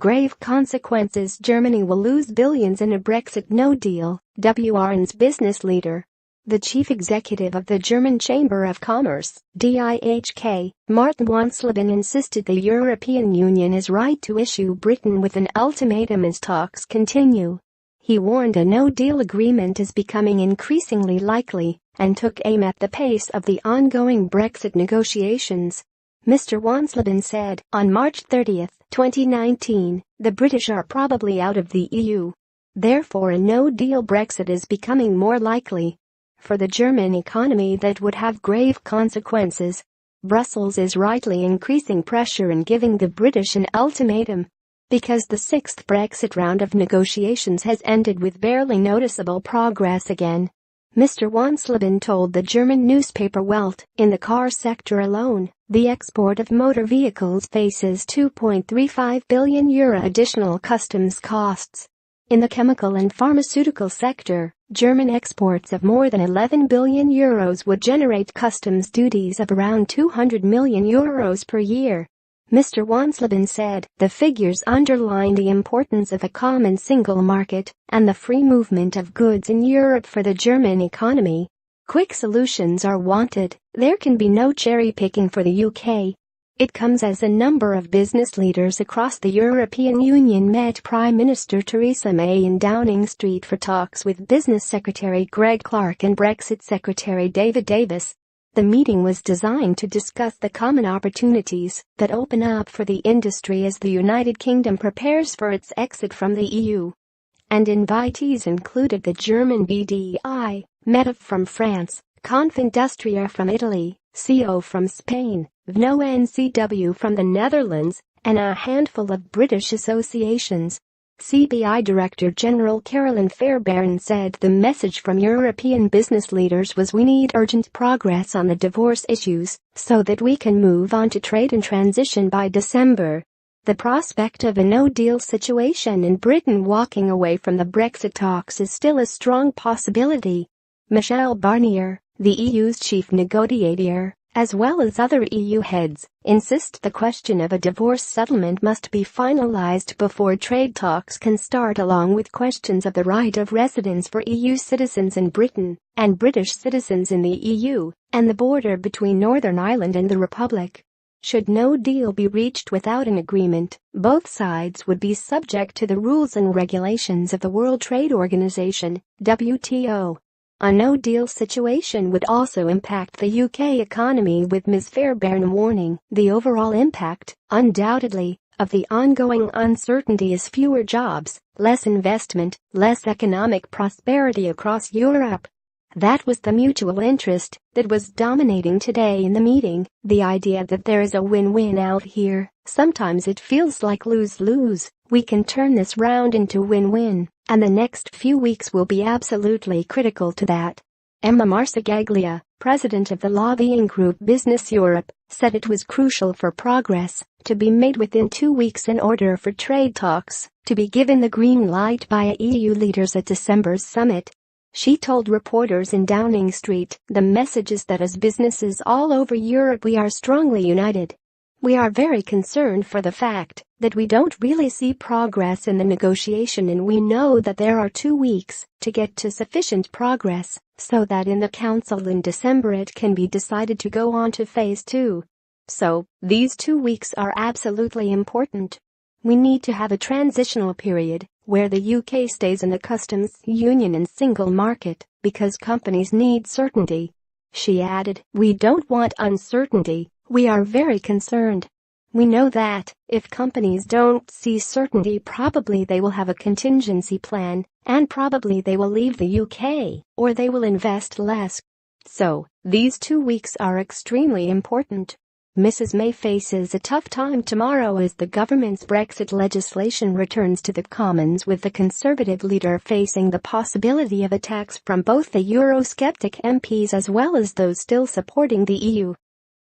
Grave consequences. Germany will lose billions in a Brexit no deal, w.arns business leader. The chief executive of the German Chamber of Commerce, DIHK, Martin Wansleben, insisted the European Union is right to issue Britain with an ultimatum as talks continue. He warned a no-deal agreement is becoming increasingly likely and took aim at the pace of the ongoing Brexit negotiations. Mr. Wansleben said on March 30, 2019, the British are probably out of the EU. Therefore, a no-deal Brexit is becoming more likely. For the German economy, that would have grave consequences. Brussels is rightly increasing pressure and giving the British an ultimatum. Because the sixth Brexit round of negotiations has ended with barely noticeable progress again. Mr. Wansleben told the German newspaper Welt, in the car sector alone, the export of motor vehicles faces €2.35 billion additional customs costs. In the chemical and pharmaceutical sector, German exports of more than €11 billion would generate customs duties of around €200 million per year. Mr. Wansleben said the figures underline the importance of a common single market and the free movement of goods in Europe for the German economy. Quick solutions are wanted. There can be no cherry-picking for the UK. It comes as a number of business leaders across the European Union met Prime Minister Theresa May in Downing Street for talks with Business Secretary Greg Clark and Brexit Secretary David Davis. The meeting was designed to discuss the common opportunities that open up for the industry as the United Kingdom prepares for its exit from the EU. And invitees included the German BDI, MEDEF from France, Confindustria from Italy, CO from Spain, VNO-NCW from the Netherlands, and a handful of British associations. CBI Director General Carolyn Fairbairn said the message from European business leaders was we need urgent progress on the divorce issues so that we can move on to trade and transition by December. The prospect of a no-deal situation and Britain walking away from the Brexit talks is still a strong possibility. Michel Barnier, the EU's chief negotiator, as well as other EU heads, insist the question of a divorce settlement must be finalized before trade talks can start, along with questions of the right of residence for EU citizens in Britain and British citizens in the EU, and the border between Northern Ireland and the Republic. Should no deal be reached without an agreement, both sides would be subject to the rules and regulations of the World Trade Organization, WTO. A no-deal situation would also impact the UK economy, with Ms. Fairbairn warning the overall impact, undoubtedly, of the ongoing uncertainty is fewer jobs, less investment, less economic prosperity across Europe. That was the mutual interest that was dominating today in the meeting, the idea that there is a win-win out here. Sometimes it feels like lose-lose. We can turn this round into win-win, and the next few weeks will be absolutely critical to that. Emma Marsagaglia, president of the lobbying group Business Europe, said it was crucial for progress to be made within 2 weeks in order for trade talks to be given the green light by EU leaders at December's summit. She told reporters in Downing Street, the message is that as businesses all over Europe we are strongly united. We are very concerned for the fact that we don't really see progress in the negotiation, and we know that there are 2 weeks to get to sufficient progress so that in the Council in December it can be decided to go on to phase 2. So, these 2 weeks are absolutely important. We need to have a transitional period where the UK stays in the customs union and single market because companies need certainty. She added, we don't want uncertainty. We are very concerned. We know that if companies don't see certainty, probably they will have a contingency plan, and probably they will leave the UK, or they will invest less. So, these 2 weeks are extremely important. Mrs. May faces a tough time tomorrow as the government's Brexit legislation returns to the Commons, with the Conservative leader facing the possibility of attacks from both the Eurosceptic MPs as well as those still supporting the EU.